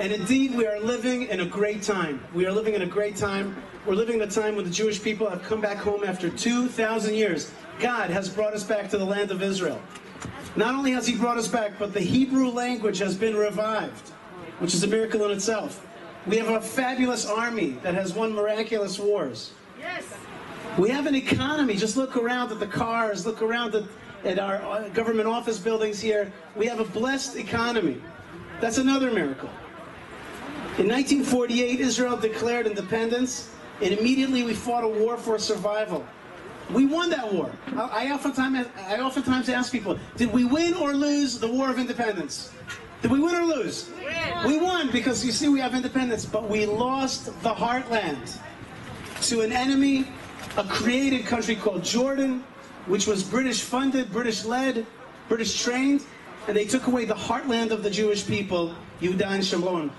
And indeed, we are living in a great time. We are living in a great time. We're living in a time when the Jewish people have come back home after 2,000 years. God has brought us back to the land of Israel. Not only has he brought us back, but the Hebrew language has been revived, which is a miracle in itself. We have a fabulous army that has won miraculous wars. Yes. We have an economy. Just look around at the cars, look around at our government office buildings here. We have a blessed economy. That's another miracle. In 1948, Israel declared independence, and immediately we fought a war for survival. We won that war. I oftentimes ask people, did we win or lose the War of Independence? Did we win or lose? We won because, you see, we have independence, but we lost the Heartland to an enemy, a created country called Jordan, which was British funded, British led, British trained, and they took away the heartland of the Jewish people, Yehuda and Shomron.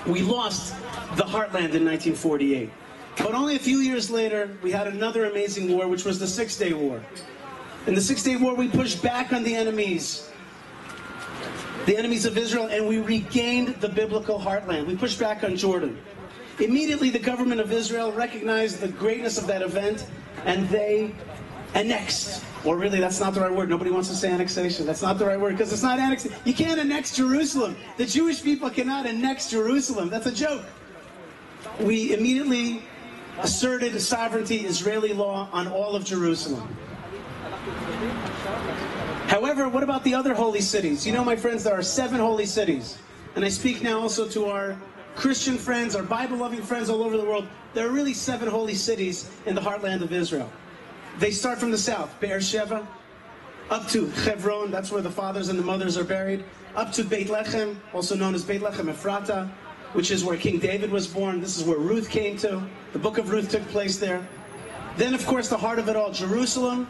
We lost the Heartland in 1948. But only a few years later, we had another amazing war, which was the Six-Day War. In the Six-Day War, we pushed back on the enemies of Israel, and we regained the biblical heartland. We pushed back on Jordan. Immediately, the government of Israel recognized the greatness of that event, and they annexed. Or really, that's not the right word. Nobody wants to say annexation. That's not the right word, because it's not annexation. You can't annex Jerusalem. The Jewish people cannot annex Jerusalem. That's a joke. We immediately asserted sovereignty, Israeli law, on all of Jerusalem. However, what about the other holy cities? You know, my friends, there are 7 holy cities. And I speak now also to our Christian friends, our Bible-loving friends all over the world. There are really 7 holy cities in the heartland of Israel. They start from the south, Beersheba, up to Hebron, that's where the fathers and the mothers are buried, up to Beit Lechem, also known as Beit Lechem Ephrata, which is where King David was born. This is where Ruth came to. The book of Ruth took place there. Then, of course, the heart of it all, Jerusalem.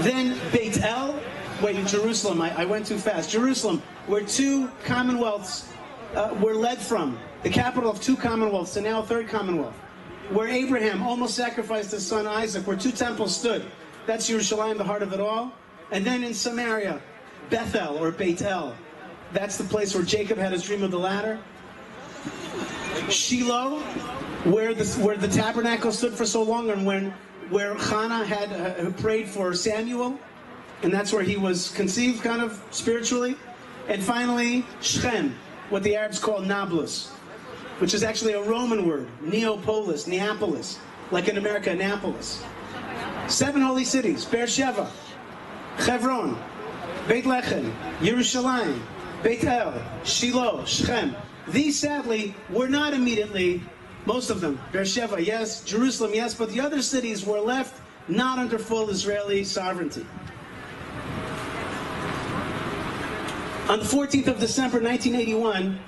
Then Beit El. Wait, Jerusalem, I went too fast. Jerusalem, where 2 commonwealths were led from. The capital of 2 commonwealths, and now a 3rd commonwealth. Where Abraham almost sacrificed his son Isaac, where 2 temples stood. That's Jerusalem, the heart of it all. And then in Samaria, Bethel, or Beit El. That's the place where Jacob had his dream of the ladder. Shiloh, where the tabernacle stood for so long, and where Hannah had prayed for Samuel, and that's where he was conceived, kind of spiritually. And finally, Shechem, what the Arabs call Nablus, which is actually a Roman word, Neapolis, like in America, Annapolis. 7 holy cities: Beersheba, Hebron, Beit Lechem, Yerushalayim, Beit El, Shiloh, Shechem. These, sadly, were not immediately, most of them, Beersheba, yes, Jerusalem, yes, but the other cities were left not under full Israeli sovereignty. On the 14th of December, 1981,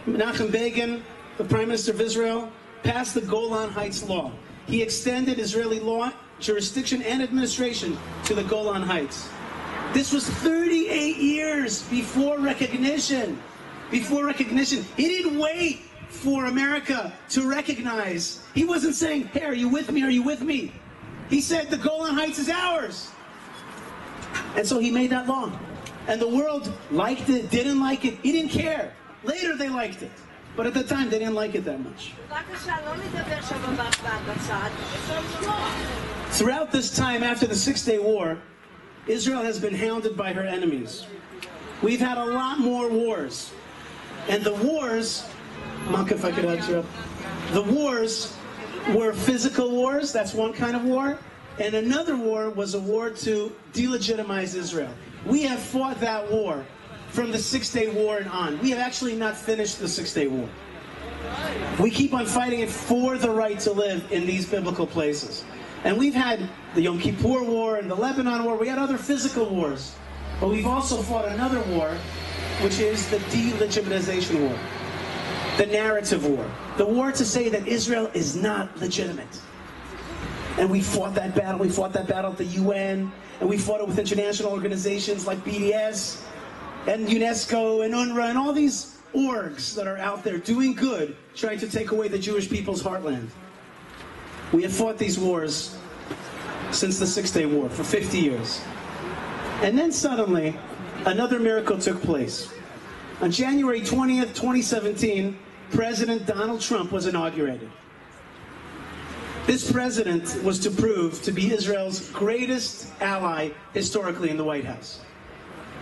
Menachem Begin, the Prime Minister of Israel, passed the Golan Heights Law. He extended Israeli law, jurisdiction, and administration to the Golan Heights. This was 38 years before recognition. Before recognition. He didn't wait for America to recognize. He wasn't saying, hey, are you with me? Are you with me? He said the Golan Heights is ours. And so he made that law. And the world liked it, didn't like it. He didn't care. Later they liked it. But at the time they didn't like it that much. Throughout this time after the Six-Day War, Israel has been hounded by her enemies. We've had a lot more wars. And the wars, Malka, if I could add you up, the wars were physical wars, that's one kind of war, and another war was a war to delegitimize Israel. We have fought that war from the Six-Day War and on. We have actually not finished the Six-Day War. We keep on fighting it for the right to live in these biblical places. And we've had the Yom Kippur War and the Lebanon War. We had other physical wars. But we've also fought another war, which is the delegitimization war, the narrative war, the war to say that Israel is not legitimate. And we fought that battle. We fought that battle at the UN, and we fought it with international organizations like BDS and UNESCO and UNRWA and all these orgs that are out there doing good, trying to take away the Jewish people's heartland. We have fought these wars since the Six-Day War for 50 years. And then suddenly, another miracle took place. On January 20th, 2017, President Donald Trump was inaugurated. This president was to prove to be Israel's greatest ally historically in the White House.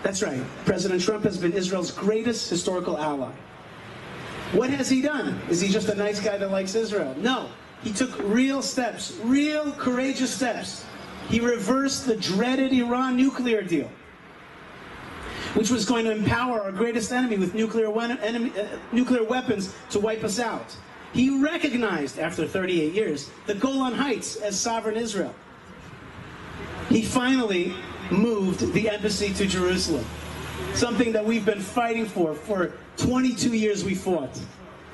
That's right. President Trump has been Israel's greatest historical ally. What has he done? Is he just a nice guy that likes Israel? No. He took real steps, real courageous steps. He reversed the dreaded Iran nuclear deal, which was going to empower our greatest enemy with nuclear weapons to wipe us out. He recognized, after 38 years, the Golan Heights as sovereign Israel. He finally moved the embassy to Jerusalem, something that we've been fighting for 22 years. We fought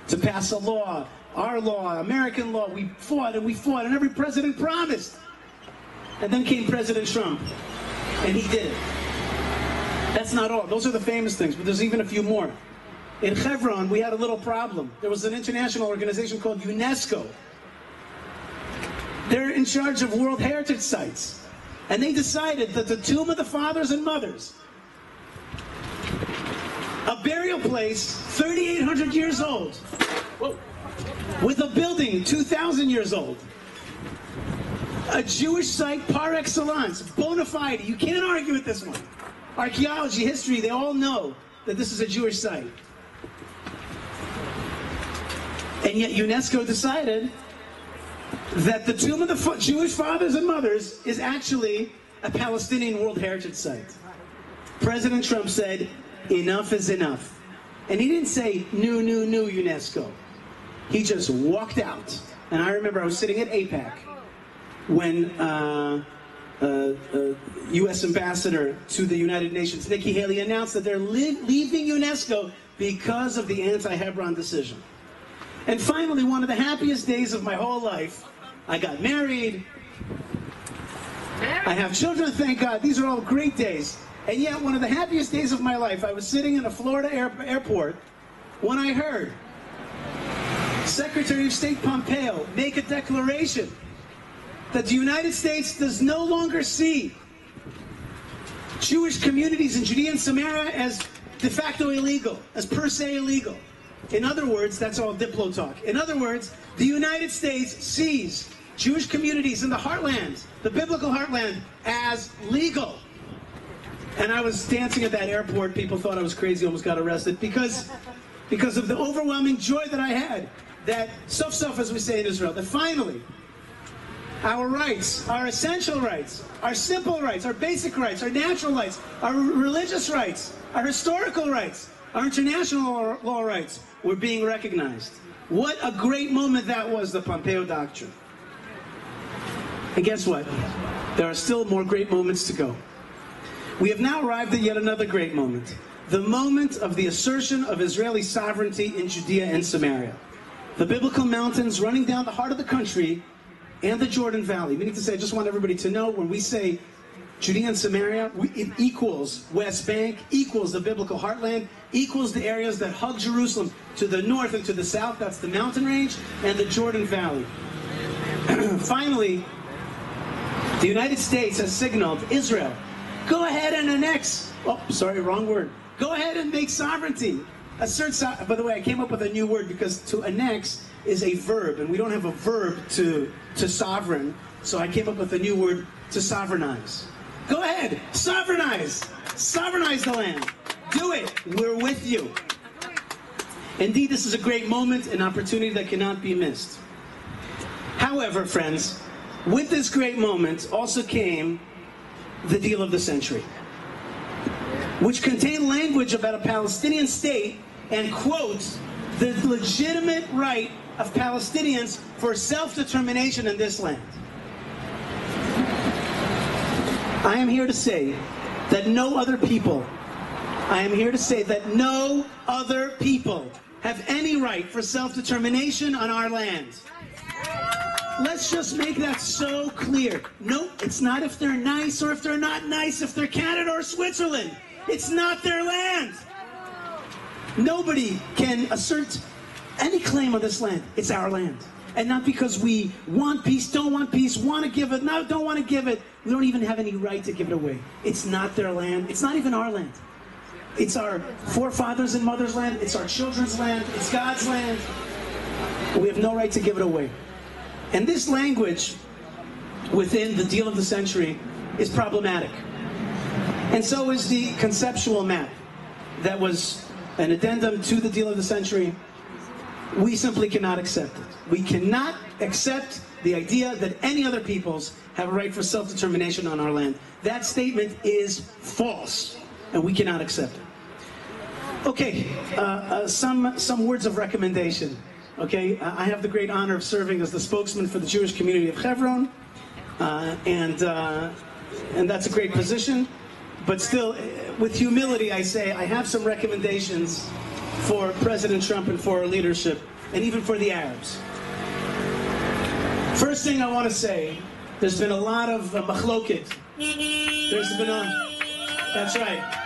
to pass a law, our law, American law. We fought, and every president promised. And then came President Trump, and he did it. That's not all. Those are the famous things, but there's even a few more. In Hebron, we had a little problem. There was an international organization called UNESCO. They're in charge of World Heritage Sites. And they decided that the tomb of the fathers and mothers, a burial place 3,800 years old, with a building 2,000 years old, a Jewish site par excellence, bona fide. You can't argue with this one. Archaeology, history, they all know that this is a Jewish site. And yet UNESCO decided that the tomb of the Jewish fathers and mothers is actually a Palestinian World Heritage Site. President Trump said, enough is enough. And he didn't say, no, UNESCO. He just walked out. And I remember I was sitting at AIPAC when U.S. Ambassador to the United Nations, Nikki Haley, announced that they're leaving UNESCO because of the anti-Hebron decision. And finally, one of the happiest days of my whole life, I got married, I have children, thank God, these are all great days. And yet, one of the happiest days of my life, I was sitting in a Florida airport when I heard Secretary of State Pompeo make a declaration that the United States does no longer see Jewish communities in Judea and Samaria as de facto illegal, as per se illegal. In other words, that's all Diplo talk. In other words, the United States sees Jewish communities in the Heartland, the biblical Heartland, as legal. And I was dancing at that airport. People thought I was crazy, almost got arrested, because of the overwhelming joy that I had. That sof-sof, as we say in Israel, that finally our rights, our essential rights, our simple rights, our basic rights, our natural rights, our religious rights, our historical rights, our international law rights were being recognized. What a great moment that was, the Pompeo Doctrine. And guess what? There are still more great moments to go. We have now arrived at yet another great moment. The moment of the assertion of Israeli sovereignty in Judea and Samaria. The biblical mountains running down the heart of the country and the Jordan Valley. We need to say, I just want everybody to know, when we say Judea and Samaria, it equals West Bank, equals the biblical heartland, equals the areas that hug Jerusalem to the north and to the south. That's the mountain range and the Jordan Valley. Finally, the United States has signaled Israel, go ahead and annex. Oh, sorry, wrong word. Go ahead and make sovereignty. Assert by the way, I came up with a new word because to annex is a verb, and we don't have a verb to sovereign, so I came up with a new word, to sovereignize. Go ahead, sovereignize. Sovereignize the land. Do it. We're with you. Indeed, this is a great moment, an opportunity that cannot be missed. However, friends, with this great moment also came the deal of the century, which contained language about a Palestinian state and, quote, the legitimate right of Palestinians for self-determination in this land. I am here to say that no other people have any right for self-determination on our land. Let's just make that so clear. No, it's not if they're nice or if they're not nice, if they're Canada or Switzerland. It's not their land. Nobody can assert any claim on this land. It's our land. And not because we want peace, don't want peace, want to give it, no, don't want to give it. We don't even have any right to give it away. It's not their land. It's not even our land. It's our forefathers and mothers' land. It's our children's land. It's God's land. We have no right to give it away. And this language within the deal of the century is problematic. And so is the conceptual map that was an addendum to the deal of the century. We simply cannot accept it. We cannot accept the idea that any other peoples have a right for self-determination on our land. That statement is false, and we cannot accept it. Okay, some words of recommendation. Okay, I have the great honor of serving as the spokesman for the Jewish community of Hebron, and that's a great position. But still, with humility, I say I have some recommendations for President Trump and for our leadership, and even for the Arabs. First thing I want to say, there's been a lot of machloket. That's right.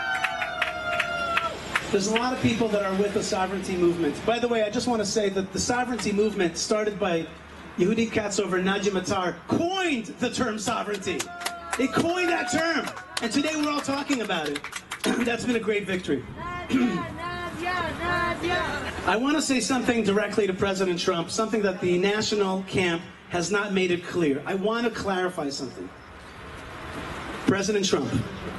There's a lot of people that are with the sovereignty movement. By the way, I just want to say that the sovereignty movement, started by Yehudi Katzover and Nadia Matar, coined the term sovereignty. They coined that term. And today we're all talking about it. That's been a great victory. I want to say something directly to President Trump, something that the national camp has not made it clear. I want to clarify something. President Trump,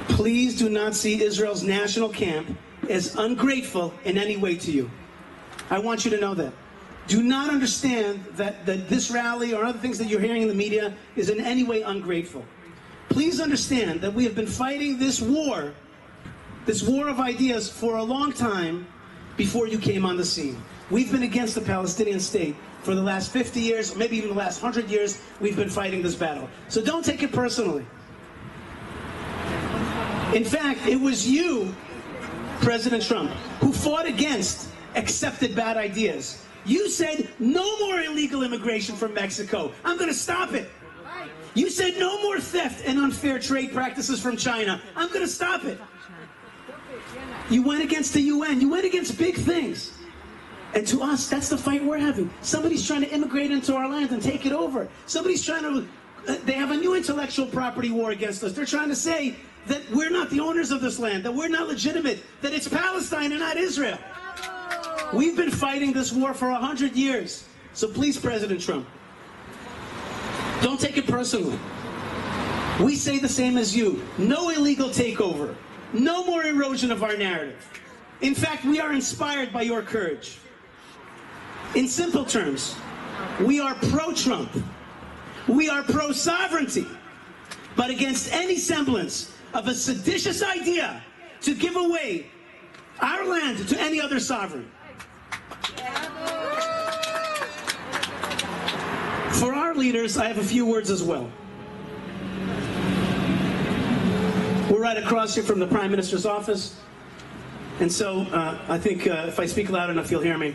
please do not see Israel's national camp as ungrateful in any way to you. I want you to know that. Do not understand that this rally or other things that you're hearing in the media is in any way ungrateful. Please understand that we have been fighting this war of ideas for a long time before you came on the scene. We've been against the Palestinian state for the last 50 years, maybe even the last 100 years. We've been fighting this battle. So don't take it personally. In fact, it was you, President Trump, who fought against accepted bad ideas. You said no more illegal immigration from Mexico. I'm going to stop it. You said no more theft and unfair trade practices from China. I'm going to stop it. You went against the UN. You went against big things. And to us, that's the fight we're having. Somebody's trying to immigrate into our land and take it over. Somebody's trying to, they have a new intellectual property war against us. They're trying to say that we're not the owners of this land, that we're not legitimate, that it's Palestine and not Israel. We've been fighting this war for 100 years. So please, President Trump, don't take it personally. We say the same as you. No illegal takeover. No more erosion of our narrative. In fact, we are inspired by your courage. In simple terms, we are pro-Trump. We are pro-sovereignty, but against any semblance of a seditious idea to give away our land to any other sovereign. For our leaders, I have a few words as well. We're right across here from the Prime Minister's office, and so I think if I speak loud enough, you'll hear me.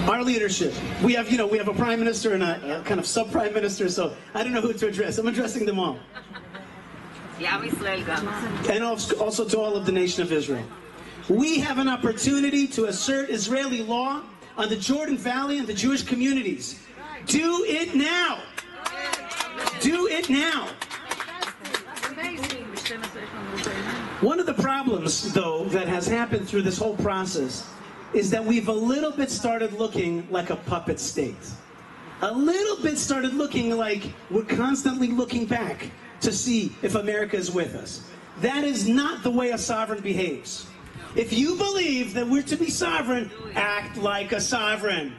Our leadership, we have a Prime Minister and a kind of sub-Prime Minister, so I don't know who to address. I'm addressing them all. And also to all of the nation of Israel. We have an opportunity to assert Israeli law on the Jordan Valley and the Jewish communities. Do it now. Do it now. One of the problems, though, that has happened through this whole process is that we've a little bit started looking like a puppet state. A little bit started looking like we're constantly looking back to see if America is with us. That is not the way a sovereign behaves. If you believe that we're to be sovereign, act like a sovereign.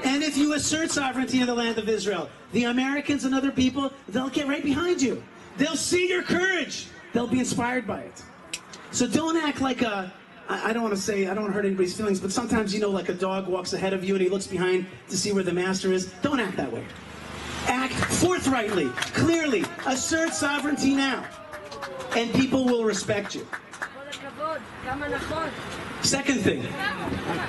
And if you assert sovereignty in the land of Israel, the Americans and other people, they'll get right behind you. They'll see your courage. They'll be inspired by it. So don't act like I don't want to hurt anybody's feelings, but sometimes, like a dog walks ahead of you and he looks behind to see where the master is. Don't act that way. Act forthrightly, clearly, assert sovereignty now, and people will respect you. Second thing,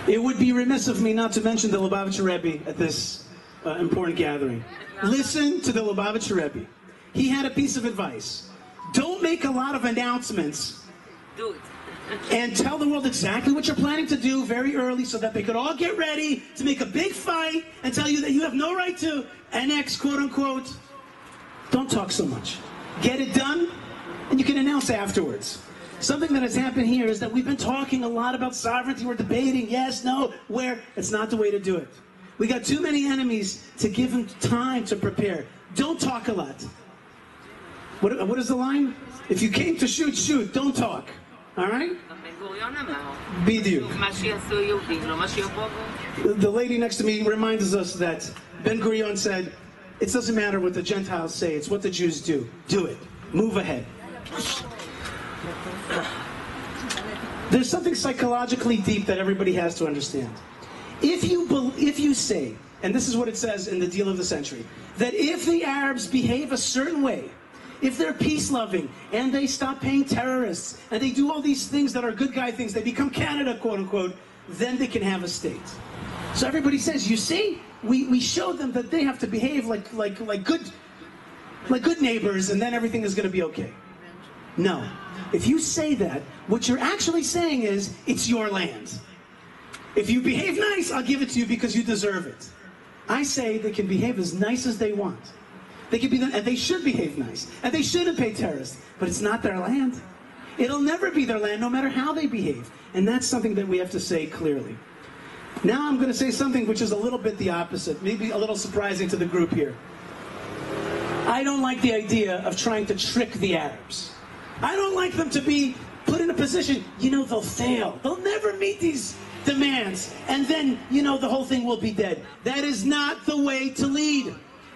it would be remiss of me not to mention the Lubavitcher Rebbe at this important gathering. Listen to the Lubavitcher Rebbe. He had a piece of advice. Don't make a lot of announcements. Do it. And tell the world exactly what you're planning to do very early so that they could all get ready to make a big fight and tell you that you have no right to annex, quote unquote. Don't talk so much. Get it done, and you can announce afterwards. Something that has happened here is that we've been talking a lot about sovereignty. We're debating, yes, no, where. It's not the way to do it. We got too many enemies to give them time to prepare. Don't talk a lot. What is the line? If you came to shoot, shoot. Don't talk. All right? Bidiuk. The lady next to me reminds us that Ben-Gurion said, it doesn't matter what the Gentiles say, it's what the Jews do. Do it. Move ahead. There's something psychologically deep that everybody has to understand. If you say, and this is what it says in the Deal of the Century, that if the Arabs behave a certain way, if they're peace-loving, and they stop paying terrorists, and they do all these things that are good guy things, they become Canada, quote-unquote, then they can have a state. So everybody says, you see, we showed them that they have to behave like good neighbors, and then everything is going to be okay. No. If you say that, what you're actually saying is, it's your land. If you behave nice, I'll give it to you because you deserve it. I say they can behave as nice as they want. They can be, and they should behave nice, and they shouldn't pay terrorists, but it's not their land. It'll never be their land, no matter how they behave. And that's something that we have to say clearly. Now I'm going to say something which is a little bit the opposite, maybe a little surprising to the group here. I don't like the idea of trying to trick the Arabs. I don't like them to be put in a position, they'll fail. They'll never meet these demands, and then, the whole thing will be dead. That is not the way to lead.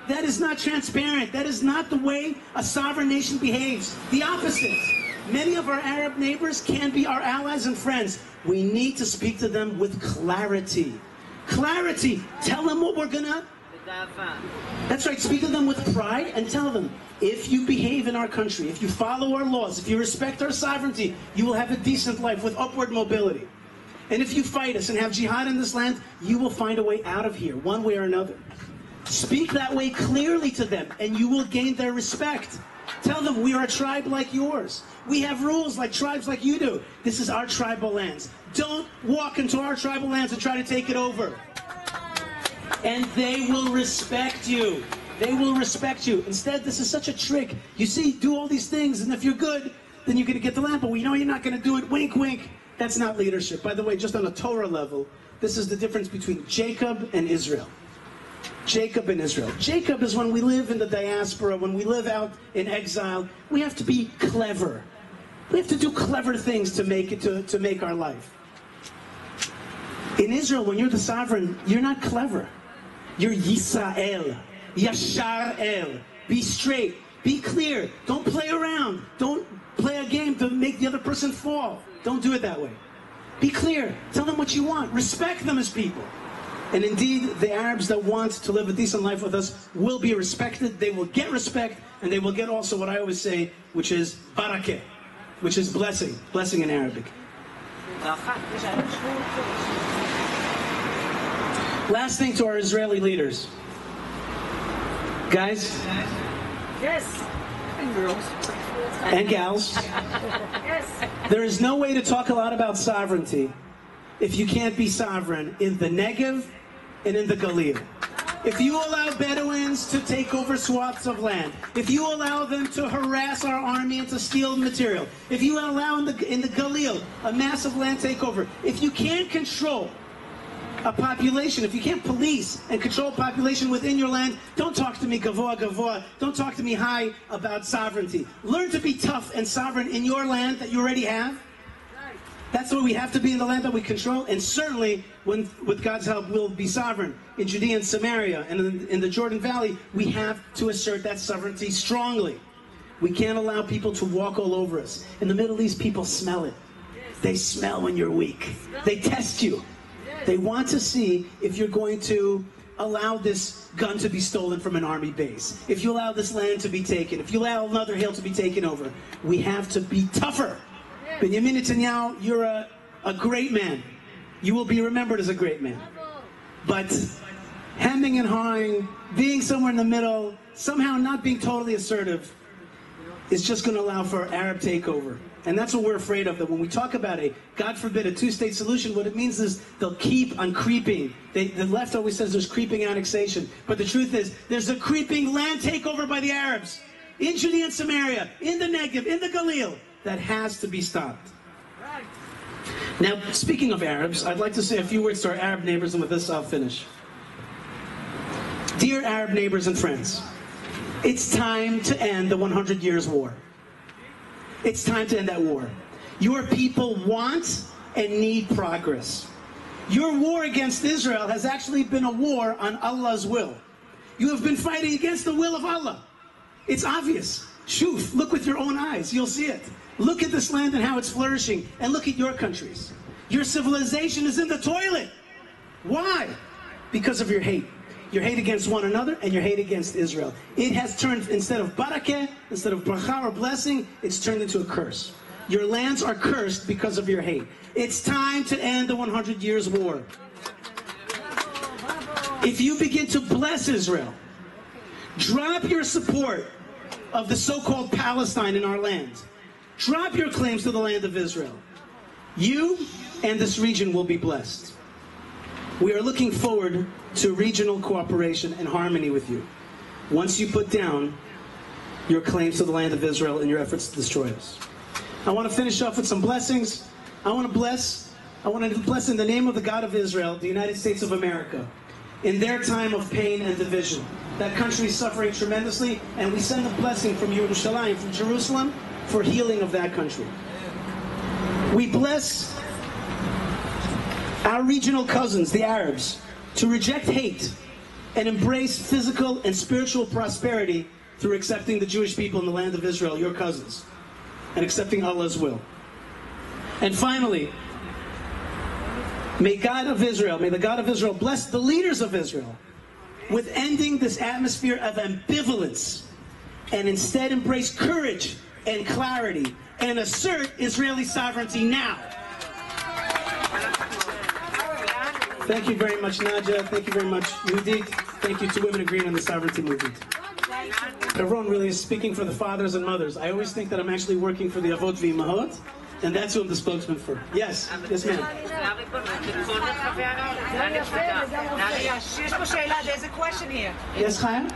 That is not transparent. That is not the way a sovereign nation behaves. The opposite. Many of our Arab neighbors can be our allies and friends. We need to speak to them with clarity. Clarity. Tell them what we're gonna... That's right. Speak to them with pride and tell them, if you behave in our country, if you follow our laws, if you respect our sovereignty, you will have a decent life with upward mobility. And if you fight us and have jihad in this land, you will find a way out of here, one way or another. Speak that way clearly to them, and you will gain their respect. Tell them, we are a tribe like yours. We have rules like tribes like you do. This is our tribal lands. Don't walk into our tribal lands and try to take it over. And they will respect you. They will respect you. Instead, this is such a trick. You see, do all these things, and if you're good, then you're going to get the land. But we know you're not going to do it. Wink, wink. That's not leadership. By the way, just on a Torah level, this is the difference between Jacob and Israel. Jacob and Israel. Jacob is when we live in the diaspora, when we live out in exile, we have to be clever. We have to do clever things to make it to make our life. In Israel, when you're the sovereign, you're not clever. You're Yisrael. Yashar El. Be straight. Be clear. Don't play around. Don't play a game to make the other person fall. Don't do it that way. Be clear. Tell them what you want. Respect them as people. And indeed, the Arabs that want to live a decent life with us will be respected. They will get respect, and they will get also what I always say, which is barakeh, which is blessing. Blessing in Arabic. Last thing to our Israeli leaders. Guys? Yes. And girls. And gals. Yes. There is no way to talk a lot about sovereignty if you can't be sovereign in the Negev and in the Galil. If you allow Bedouins to take over swaths of land, if you allow them to harass our army and to steal material, if you allow in the Galil a massive land takeover, if you can't control a population, if you can't police and control a population within your land, don't talk to me gavoa gavoa, don't talk to me high about sovereignty. Learn to be tough and sovereign in your land that you already have. That's what we have to be in the land that we control, and certainly, with God's help, we'll be sovereign in Judea and Samaria and in the Jordan Valley. We have to assert that sovereignty strongly. We can't allow people to walk all over us. In the Middle East, people smell it. They smell when you're weak. They test you. They want to see if you're going to allow this gun to be stolen from an army base, if you allow this land to be taken, if you allow another hill to be taken over. We have to be tougher. Benjamin Netanyahu, you're a great man. You will be remembered as a great man. But hemming and hawing, being somewhere in the middle, somehow not being totally assertive, is just going to allow for Arab takeover. And that's what we're afraid of, that when we talk about God forbid, a two-state solution, what it means is they'll keep on creeping. The left always says there's creeping annexation. But the truth is, there's a creeping land takeover by the Arabs. In Judea and Samaria, in the Negev, in the Galil. that has to be stopped. Now, speaking of Arabs, I'd like to say a few words to our Arab neighbors, and with this I'll finish. Dear Arab neighbors and friends, it's time to end the 100 Years' War. It's time to end that war. Your people want and need progress. Your war against Israel has actually been a war on Allah's will. You have been fighting against the will of Allah. It's obvious. Shuf, look with your own eyes. You'll see it. Look at this land and how it's flourishing, and look at your countries. Your civilization is in the toilet. Why? Because of your hate. Your hate against one another and your hate against Israel. It has turned, instead of barakah, instead of bracha or blessing, it's turned into a curse. Your lands are cursed because of your hate. It's time to end the 100 Years' War. If you begin to bless Israel, drop your support of the so-called Palestine in our land, drop your claims to the land of Israel, you and this region will be blessed. We are looking forward to regional cooperation and harmony with you once you put down your claims to the land of Israel and your efforts to destroy us. I want to finish off with some blessings. I want to bless in the name of the God of Israel, the United States of America, in their time of pain and division. That country is suffering tremendously, and we send a blessing from Yerushalayim, from Jerusalem, for healing of that country. We bless our regional cousins, the Arabs, to reject hate and embrace physical and spiritual prosperity through accepting the Jewish people in the land of Israel, your cousins, and accepting Allah's will. And finally, may the God of Israel bless the leaders of Israel with ending this atmosphere of ambivalence and instead embrace courage and clarity and assert Israeli sovereignty now. Thank you very much, Nadia. Thank you very much, Yehudit. Thank you to Women Agreeing on the Sovereignty Movement. Everyone really is speaking for the fathers and mothers. I always think that I'm actually working for the Avot v'Imahot, and that's who I'm the spokesman for. Yes, yes ma'am. There's a question here. Yes, Chaya?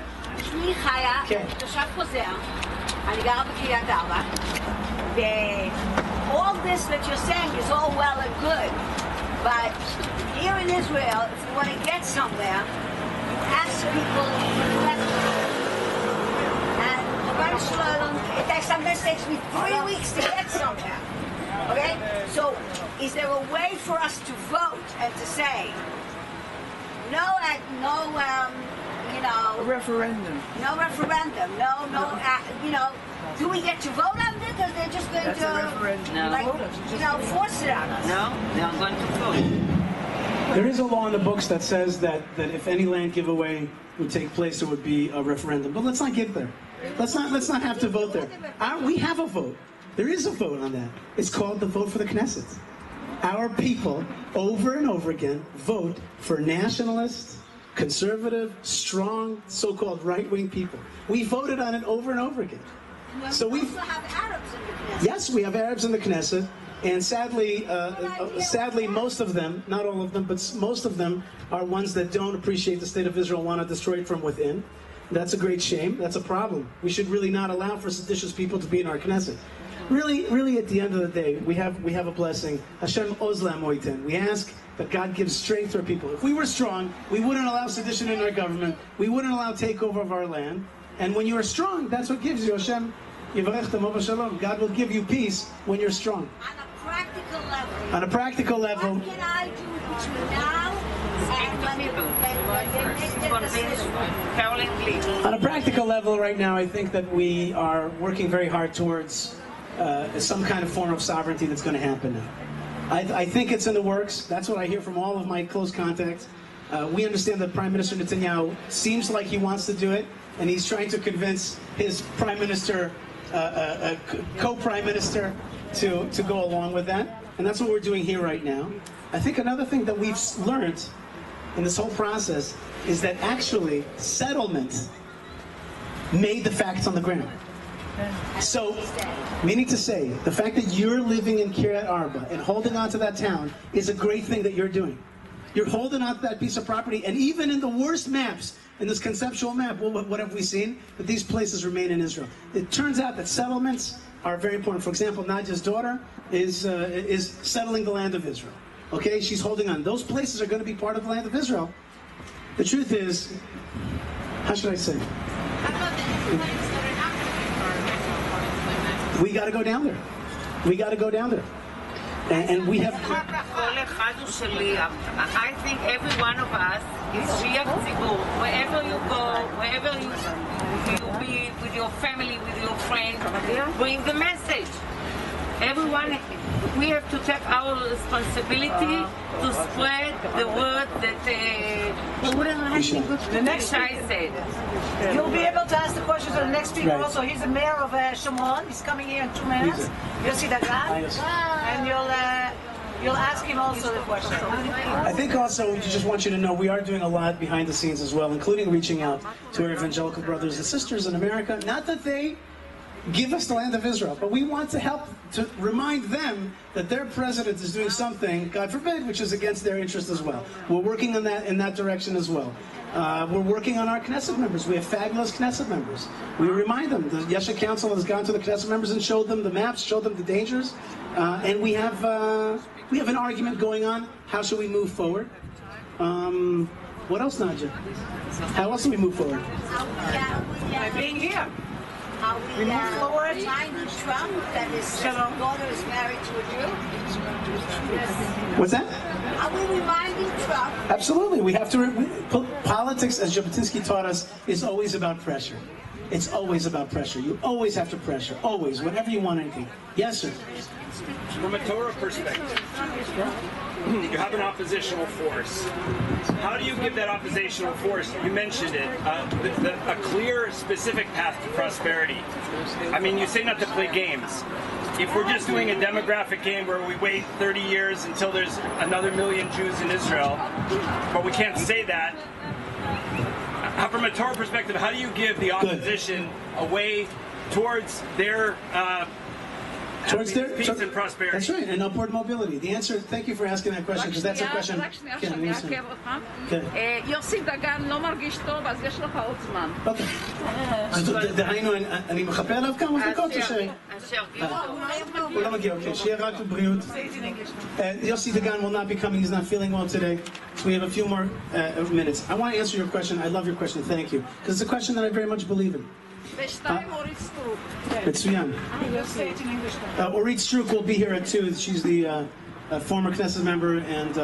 שמי חיה, תושב חוזר, אני גרה בקריית ארבע, all this that you're saying is all well and good, but here in Israel, if you want to get somewhere, you ask people for the left. And sometimes it takes me 3 weeks to get somewhere. Okay? So, is there a way for us to vote and to say, Referendum. No referendum. Do we get to vote on it, or they're just going to force it on us? No, they're going to vote. There is a law in the books that says that if any land giveaway would take place, there would be a referendum. But let's not get there. Let's not have to vote there. We have a vote. There is a vote on that. It's called the vote for the Knesset. Our people, over and over again, vote for nationalist, conservative, strong, so-called right-wing people. We voted on it over and over again. So we also have Arabs in the Knesset. Yes, we have Arabs in the Knesset, and sadly, most of them, not all of them, but most of them are ones that don't appreciate the state of Israel, want to destroy it from within. That's a great shame. That's a problem. We should really not allow for seditious people to be in our Knesset. Really, at the end of the day, we have a blessing. Hashem ozlam moiten. We ask that God gives strength to our people. If we were strong, we wouldn't allow sedition in our government. We wouldn't allow takeover of our land. And when you are strong, that's what gives you. Hashem yivarech tamo b'shalom. God will give you peace when you're strong. On a practical level. What can I do between now and on a practical level right now, I think that we are working very hard towards some kind of form of sovereignty that's going to happen now. I think it's in the works. That's what I hear from all of my close contacts. We understand that Prime Minister Netanyahu seems like he wants to do it, and he's trying to convince his Prime Minister, co-Prime Minister, to go along with that. And that's what we're doing here right now. I think another thing that we've learned in this whole process is that actually settlement made the facts on the ground. So, meaning to say, the fact that you're living in Kiryat Arba and holding on to that town is a great thing that you're doing. You're holding on to that piece of property, and even in the worst maps, in this conceptual map, what have we seen? That these places remain in Israel. It turns out that settlements are very important. For example, Nadia's daughter is settling the land of Israel. Okay, she's holding on. Those places are going to be part of the land of Israel. The truth is, how should I say? We got to go down there. We got to go down there. And we have... I think every one of us is shliach tzibur. Wherever you go, wherever you be with your family, with your friends, bring the message. Everyone, we have to take our responsibility to spread the word that the next Yishai said. You'll be able to ask the questions of the next speaker also. He's the mayor of Shomron. He's coming here in 2 minutes. Yossi Dagan. And you'll ask him also the question. I think also, we just want you to know, we are doing a lot behind the scenes as well, including reaching out to our evangelical brothers and sisters in America. Not that they give us the land of Israel, but we want to help to remind them that their president is doing something, God forbid, which is against their interest as well. We're working on that in that direction as well. We're working on our Knesset members. We have fabulous Knesset members. We remind them. The Yeshua Council has gone to the Knesset members and showed them the maps, showed them the dangers, and we have an argument going on. How should we move forward? What else, Nadia? How else do we move forward? By being here. We move forward. Reminding Trump that his daughter is married to a Jew. What's that? Are we reminding Trump? Absolutely. We have to. Politics, as Jabotinsky taught us, is always about pressure. It's always about pressure. You always have to pressure. Always. Whenever you want anything. Yes, sir. From a Torah perspective, you have an oppositional force. How do you give that oppositional force, you mentioned it, a clear, specific path to prosperity? I mean, you say not to play games. If we're just doing a demographic game where we wait 30 years until there's another million Jews in Israel, but we can't say that, from a Torah perspective, how do you give the opposition a way towards their peace and prosperity? That's right, and upward mobility. The answer, thank you for asking that question, because that's a question. יוסי דגן לא מרגיש טוב, אז יש לך עוד זמן. אוקיי. דהיינו, אני מחפה עליו כמה דקות או ש... הוא לא מגיע, אוקיי. שיהיה רק בבריאות. Yossi Dagan will not be coming. He's not feeling well today. So we have a few more minutes. I want to answer your question. I love your question. Thank you. Because it's a question that I very much believe in. מצוין. Orit Struk will be here at 2. She's the former Knesset member and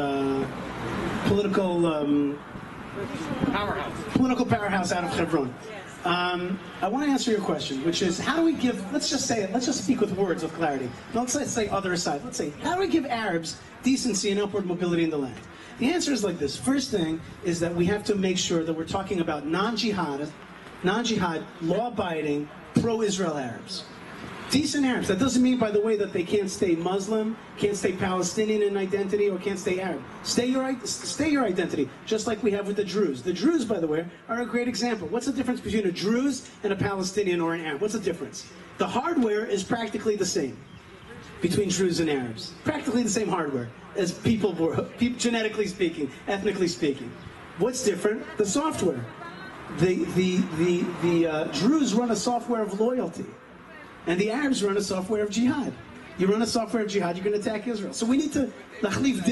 political powerhouse out of Hebron. I want to answer your question, which is, how do we give, let's just say it, let's just speak with words of clarity. Now, let's say other side. Let's say, how do we give Arabs decency and upward mobility in the land? The answer is like this. First thing is that we have to make sure that we're talking about non-jihad, law-abiding, pro-Israel Arabs. Decent Arabs. That doesn't mean, by the way, that they can't stay Muslim, can't stay Palestinian in identity, or can't stay Arab. Stay your identity, just like we have with the Druze. The Druze, by the way, are a great example. What's the difference between a Druze and a Palestinian or an Arab? What's the difference? The hardware is practically the same between Druze and Arabs. Practically the same hardware as people were, genetically speaking, ethnically speaking. What's different? The software. The Druze run a software of loyalty, and the Arabs run a software of jihad. You run a software of jihad, you're going to attack Israel. So we need to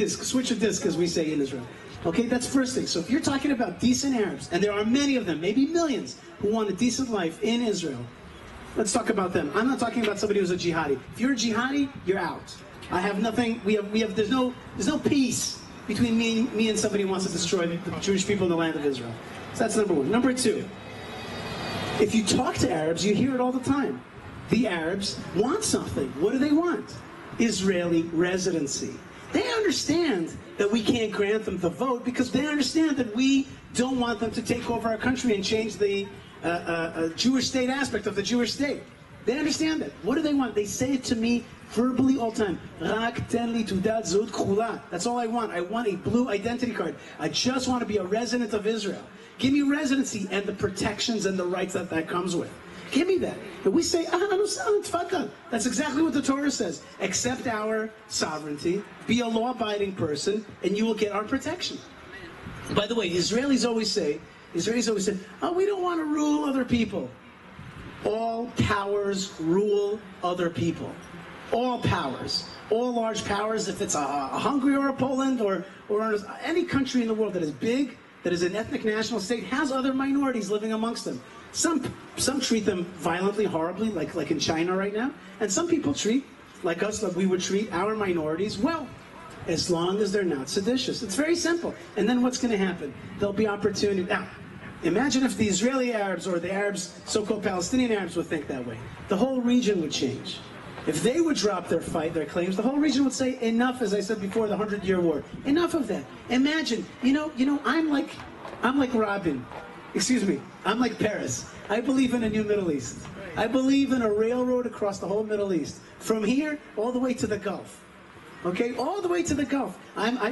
switch a disk, as we say in Israel. Okay, that's first thing. So if you're talking about decent Arabs, and there are many of them, maybe millions, who want a decent life in Israel, let's talk about them. I'm not talking about somebody who's a jihadi. If you're a jihadi, you're out. I have nothing. There's no peace between me and somebody who wants to destroy the Jewish people in the land of Israel. So that's number one. Number two, if you talk to Arabs, you hear it all the time. The Arabs want something. What do they want? Israeli residency. They understand that we can't grant them the vote because they understand that we don't want them to take over our country and change the Jewish state aspect of the Jewish state. They understand that. What do they want? They say it to me verbally all the time. Rak ten li tudat zot k'hula. That's all I want. I want a blue identity card. I just want to be a resident of Israel. Give me residency and the protections and the rights that comes with. Give me that. And we say, that's exactly what the Torah says. Accept our sovereignty, be a law-abiding person, and you will get our protection. By the way, Israelis always say, oh, we don't want to rule other people. All powers rule other people. All powers. All large powers, if it's a Hungary or a Poland or any country in the world that is big, that is an ethnic national state, has other minorities living amongst them. Some treat them violently, horribly, like in China right now. And some people treat, like us, like we would treat our minorities well, as long as they're not seditious. It's very simple. And then what's going to happen? There'll be opportunity. Now, imagine if the Israeli Arabs or the Arabs, so-called Palestinian Arabs, would think that way. The whole region would change. If they would drop their claims, the whole region would say, enough, as I said before, the 100-year war. Enough of that. Imagine, I'm like Rabin. Excuse me, I'm like Paris. I believe in a new Middle East. I believe in a railroad across the whole Middle East. From here, all the way to the Gulf. Okay, all the way to the Gulf.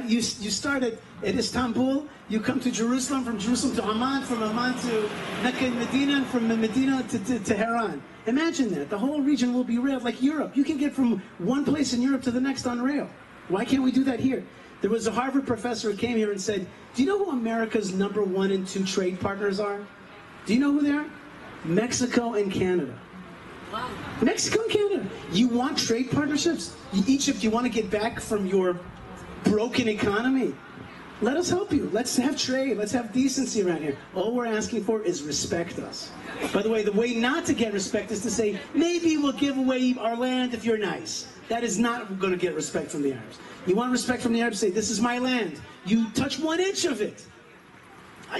You started at Istanbul, you come to Jerusalem, from Jerusalem to Amman, from Amman to Mecca and Medina, and from Medina to Tehran. Imagine that. The whole region will be railed like Europe. You can get from one place in Europe to the next on rail. Why can't we do that here? There was a Harvard professor who came here and said, do you know who America's #1 and 2 trade partners are? Do you know who they are? Mexico and Canada. Wow. Mexico and Canada. You want trade partnerships? Egypt, you want to get back from your broken economy? Let us help you. Let's have trade. Let's have decency around here. All we're asking for is respect us. By the way not to get respect is to say, maybe we'll give away our land if you're nice. That is not going to get respect from the Arabs. You want respect from the Arabs, say, this is my land. You touch 1 inch of it,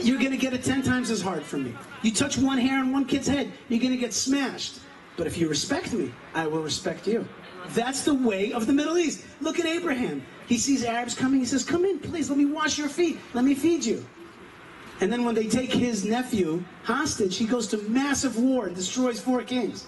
you're going to get it 10 times as hard from me. You touch one hair on one kid's head, you're going to get smashed. But if you respect me, I will respect you. That's the way of the Middle East. Look at Abraham. He sees Arabs coming, he says, come in, please, let me wash your feet, let me feed you. And then when they take his nephew hostage, he goes to massive war and destroys 4 kings.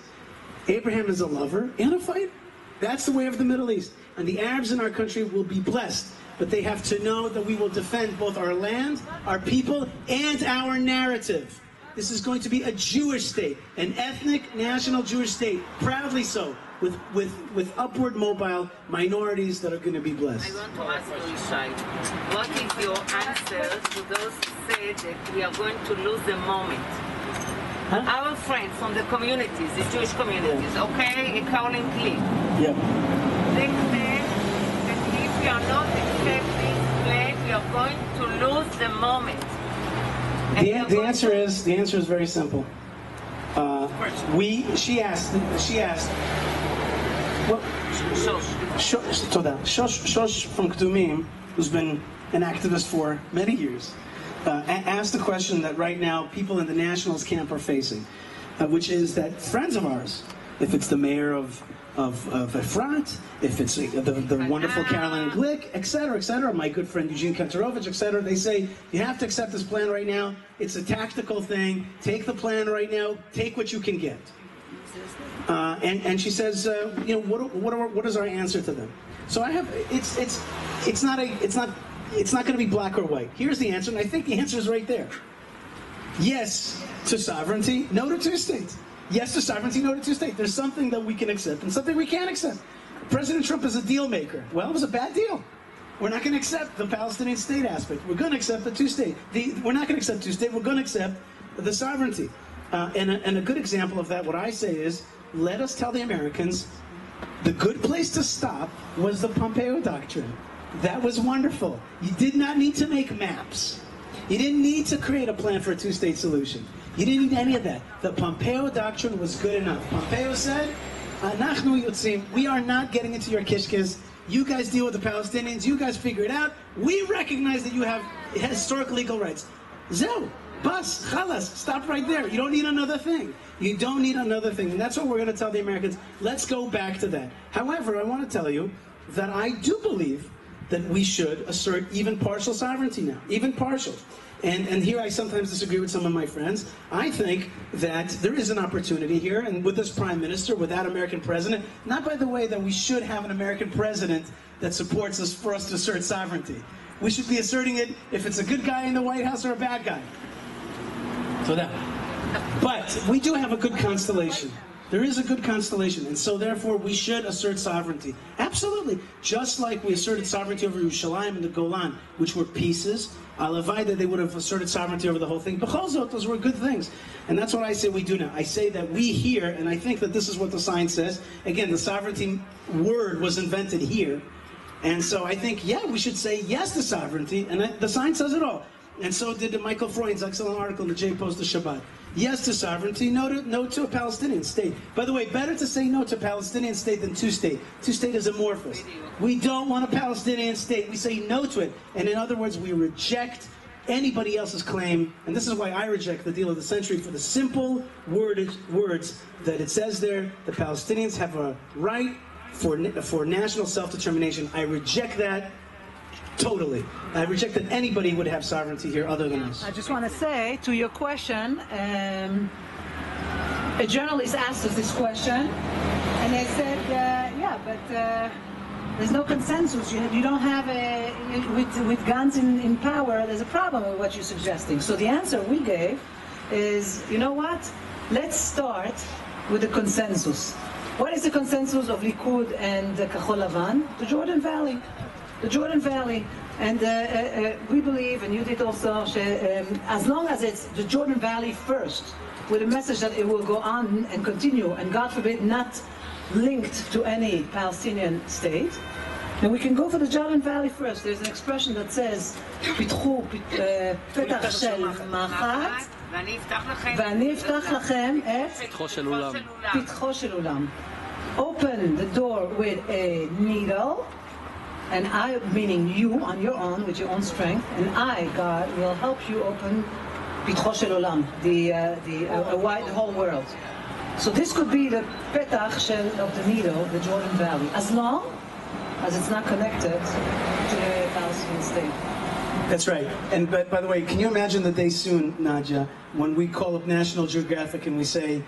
Abraham is a lover and a fighter. That's the way of the Middle East. And the Arabs in our country will be blessed, but they have to know that we will defend both our land, our people, and our narrative. This is going to be a Jewish state, an ethnic, national Jewish state, proudly so, with upward mobile minorities that are going to be blessed. I want to ask you, Yishai, what is your answer to those who say that we are going to lose the moment? Huh? Our friends from the communities, the Jewish communities, okay, calling clean. Yeah. They say that if we are not accepting plan, we are going to lose the moment. The answer is very simple. She asked. Well, Shosh from K'dumim, who's been an activist for many years, asked the question that right now people in the nationalist camp are facing, which is that friends of ours, if it's the mayor of Efrat, if it's the wonderful Caroline Glick, etc., my good friend Eugene Kantarovich, etc., they say, you have to accept this plan right now. It's a tactical thing. Take the plan right now. Take what you can get. And she says, what is our answer to them? So I have, it's not going to be black or white. Here's the answer, and I think the answer is right there. Yes to sovereignty, no to 2 states. Yes to sovereignty, no to 2 states. There's something that we can accept and something we can't accept. President Trump is a deal maker. Well, it was a bad deal. We're not going to accept the Palestinian state aspect. We're going to accept the 2 state. We're not going to accept 2 state. We're going to accept the sovereignty. And a good example of that, what I say is, let us tell the Americans, the good place to stop was the Pompeo Doctrine. That was wonderful. You did not need to make maps. You didn't need to create a plan for a 2-state solution. You didn't need any of that. The Pompeo Doctrine was good enough. Pompeo said, Anachnu Yotzim, we are not getting into your kishkes. You guys deal with the Palestinians. You guys figure it out. We recognize that you have historic legal rights. Zeu, bas, chalas, stop right there. You don't need another thing. You don't need another thing. And that's what we're going to tell the Americans. Let's go back to that. However, I want to tell you that I do believe that we should assert even partial sovereignty now, even partial. And here I sometimes disagree with some of my friends. I think that there is an opportunity here, and with this prime minister, with that American president, not by the way that we should have an American president that supports us for us to assert sovereignty. We should be asserting it if it's a good guy in the White House or a bad guy. So that. But we do have a good constellation. There is a good constellation, and so therefore we should assert sovereignty. Absolutely. Just like we asserted sovereignty over Yerushalayim and the Golan, which were pieces, Alavai, they would have asserted sovereignty over the whole thing. B'chol those were good things. And that's what I say we do now. I say that we here, and I think that this is what the sign says. Again, the sovereignty word was invented here. And so I think, yeah, we should say yes to sovereignty, and the sign says it all. And so did Michael Freund's excellent article in the J Post of Shabbat. Yes to sovereignty, no to a Palestinian state. By the way, better to say no to a Palestinian state than two-state. Two-state is amorphous. We don't want a Palestinian state. We say no to it. And in other words, we reject anybody else's claim. And this is why I reject the deal of the century for the simple words that it says there, the Palestinians have a right for national self-determination. I reject that. Totally. I reject that anybody would have sovereignty here other than us. I just want to say, to your question, a journalist asked us this question, and they said, yeah, but there's no consensus. You don't have with guns in power, there's a problem with what you're suggesting. So the answer we gave is, you know what? Let's start with the consensus. What is the consensus of Likud and Kahol Lavan? The Jordan Valley. The Jordan Valley, and we believe, and you did also, as long as it's the Jordan Valley first, with a message that it will go on and continue, and God forbid not linked to any Palestinian state, then we can go for the Jordan Valley first. There's an expression that says, "Pitchu petach shel machat, ואני אפתח לכם את פתחו של עולם." Open the door with a needle, and I, meaning you, on your own, with your own strength, and I, God, will help you open Pitcho Shel Olam, the whole world. So this could be the petach of the needle, the Jordan Valley, as long as it's not connected to the Palestinian state. That's right. And by the way, can you imagine the day soon, Nadia, when we call up National Geographic and we say,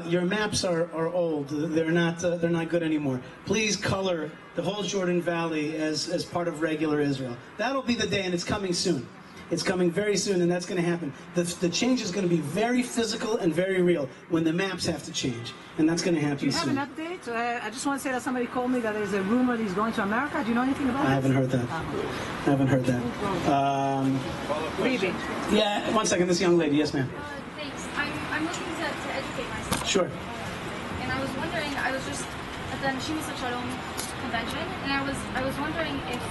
your maps are old. They're not good anymore. Please color the whole Jordan Valley as part of regular Israel. That'll be the day, and it's coming soon. It's coming very soon, and that's going to happen. The change is going to be very physical and very real when the maps have to change, and that's going to happen soon. Do you have an update? I just want to say that somebody called me that there's a rumor that he's going to America. Do you know anything about it? I haven't heard that. I haven't heard that. Yeah, one second. This young lady. Yes, ma'am. Thanks. I'm looking to educate myself. Sure. And I was wondering, I was just at the Nashim Shalom convention, and I was wondering if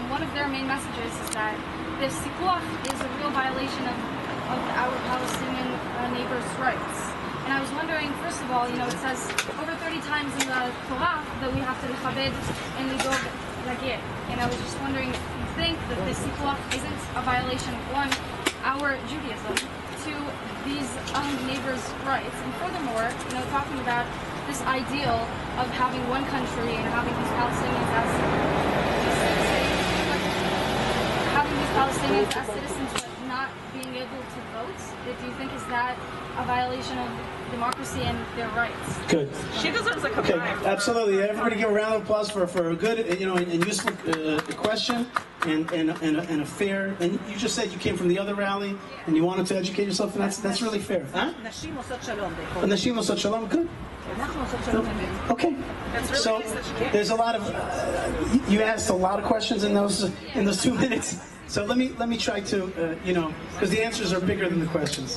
one of their main messages is that the Sikuach is a real violation of our Palestinian neighbors' rights. And I was wondering, first of all, it says over 30 times in the Torah that we have to lichabed and lidog lagir. And I was just wondering if you think that the Sikuach isn't a violation of, one, our Judaism, two, these neighbors' rights, and furthermore, talking about this ideal of having one country and having these Palestinians as citizens, but not being able to vote. Do you think is that a violation of democracy and their rights? Good. She deserves a Okay, combined. absolutely. Everybody give a round of applause for a good, and useful question and a fair. And you just said you came from the other rally and you wanted to educate yourself, and that's really fair. Huh? Nashim Osot Shalom, they call it. Nashim Osot Shalom. Good. אנחנו עושות שלום אמת. Okay. So there's a lot of you asked a lot of questions in those 2 minutes. So let me try to because the answers are bigger than the questions.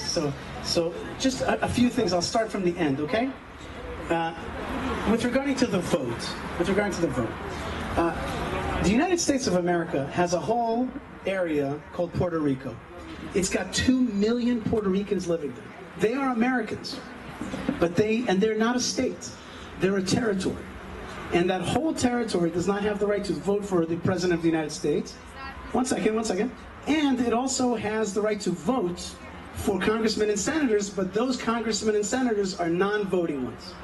So just a few things. I'll start from the end. Okay. With regarding to the vote, the United States of America has a whole area called Puerto Rico. It's got 2 million Puerto Ricans living there. They are Americans, but they're not a state. They're a territory. And that whole territory does not have the right to vote for the President of the United States. One second. And it also has the right to vote for congressmen and senators, but those congressmen and senators are non-voting ones.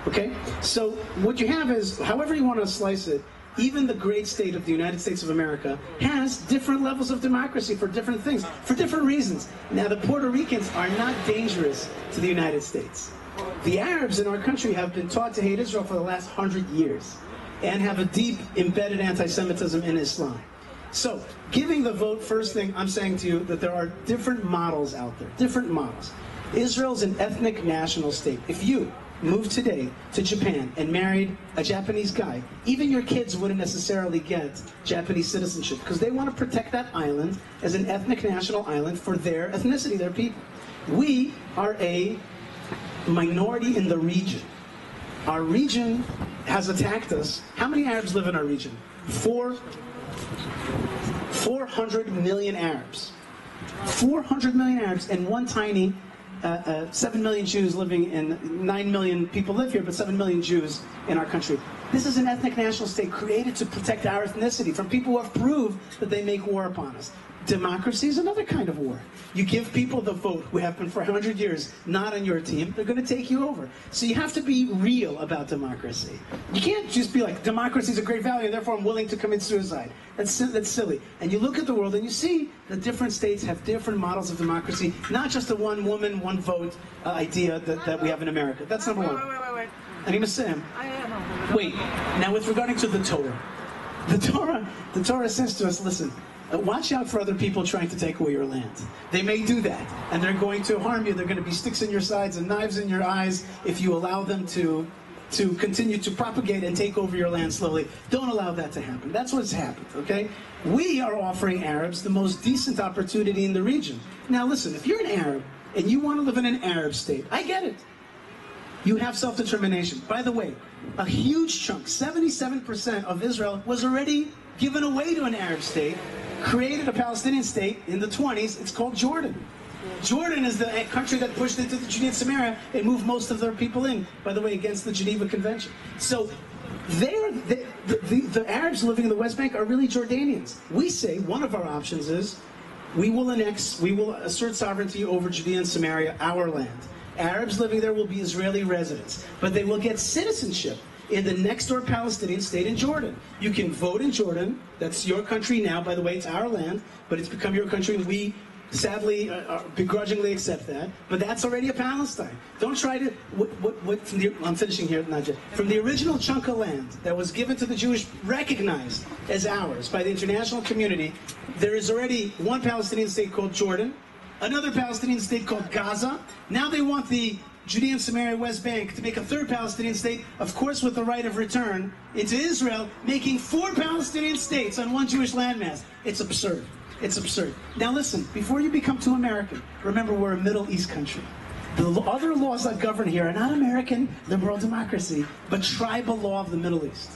Okay? So what you have is, however you want to slice it, even the great state of the United States of America has different levels of democracy for different things, for different reasons. Now, the Puerto Ricans are not dangerous to the United States. The Arabs in our country have been taught to hate Israel for the last 100 years and have a deep embedded anti-Semitism in Islam. So, giving the vote, first thing I'm saying to you that there are different models out there, different models. Israel's an ethnic national state. If you, moved today to Japan and married a Japanese guy, even your kids wouldn't necessarily get Japanese citizenship because they want to protect that island as an ethnic national island for their ethnicity, their people. We are a minority in the region. Our region has attacked us. How many Arabs live in our region? 400 million Arabs. 400 million Arabs and one tiny 7 million Jews living in, 9 million people live here, but 7 million Jews in our country. This is an ethnic national state created to protect our ethnicity from people who have proved that they make war upon us. Democracy is another kind of war. You give people the vote who have been for 100 years not on your team, they're going to take you over. So you have to be real about democracy. You can't just be like, democracy is a great value, therefore I'm willing to commit suicide. That's silly. And you look at the world and you see that different states have different models of democracy, not just the one woman, one vote idea that we have in America. That's number one. Wait. And he was saying, wait, now with regarding to the Torah says to us, listen, watch out for other people trying to take away your land. They may do that, and they're going to harm you. They're going to be sticks in your sides and knives in your eyes if you allow them to continue to propagate and take over your land slowly. Don't allow that to happen. That's what's happened, okay? We are offering Arabs the most decent opportunity in the region. Now listen, if you're an Arab and you want to live in an Arab state, I get it. You have self-determination. By the way, a huge chunk, 77% of Israel was already given away to an Arab state, created a Palestinian state in the 20s. It's called Jordan. Jordan is the country that pushed into the Judea and Samaria and moved most of their people in, by the way, against the Geneva Convention. So the Arabs living in the West Bank are really Jordanians. We say one of our options is we will assert sovereignty over Judea and Samaria, our land. Arabs living there will be Israeli residents, but they will get citizenship in the next door Palestinian state in Jordan. You can vote in Jordan. That's your country now. By the way, it's our land, but it's become your country, and we sadly begrudgingly accept that. But that's already a Palestine. Don't try to, I'm finishing here, Nadja. From the original chunk of land that was given to the Jewish, recognized as ours by the international community, there is already one Palestinian state called Jordan, another Palestinian state called Gaza. Now they want the Judea and Samaria West Bank to make a third Palestinian state, of course with the right of return into Israel, making 4 Palestinian states on one Jewish landmass. It's absurd. It's absurd. Now listen, before you become too American, remember we're a Middle East country. The other laws that govern here are not American liberal democracy, but tribal law of the Middle East.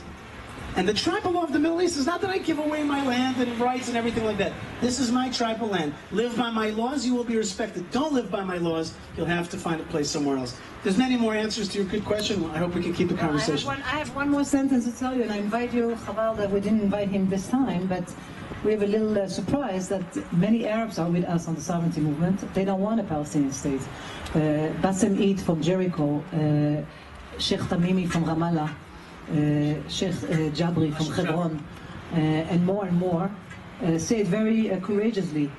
And the tribal law of the Middle East is not that I give away my land and rights and everything like that. This is my tribal land. Live by my laws, you will be respected. Don't live by my laws, you'll have to find a place somewhere else. There's many more answers to your good question. I hope we can keep the conversation. I have one more sentence to tell you, and I invite you, Chaval, that we didn't invite him this time, but we have a little surprise that many Arabs are with us on the sovereignty movement. They don't want a Palestinian state. Bassem Eid from Jericho, Sheikh Tamimi from Ramallah, Sheikh Jabri from Hebron, and more say it very courageously.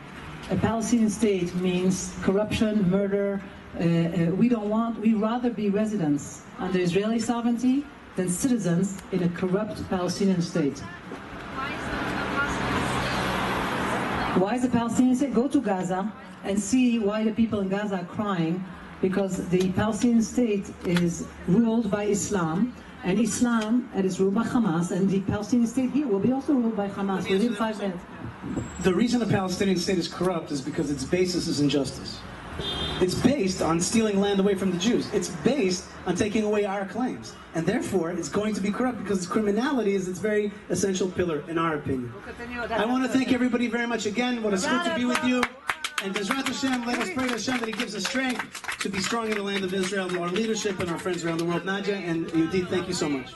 A Palestinian state means corruption, murder. We'd rather be residents under Israeli sovereignty than citizens in a corrupt Palestinian state. Why is the Palestinian state? Go to Gaza and see why the people in Gaza are crying, because the Palestinian state is ruled by Islam, and Islam is ruled by Hamas, and the Palestinian state here will be also ruled by Hamas within 5 minutes. The reason the Palestinian state is corrupt is because its basis is injustice. It's based on stealing land away from the Jews. It's based on taking away our claims. And therefore, it's going to be corrupt because its criminality is its very essential pillar, in our opinion. I want to thank everybody very much again. What a good to be with you. And Bezrat Hashem, let us pray to Hashem that He gives us strength to be strong in the land of Israel, our leadership and our friends around the world. Nadia and Yudit, thank you so much.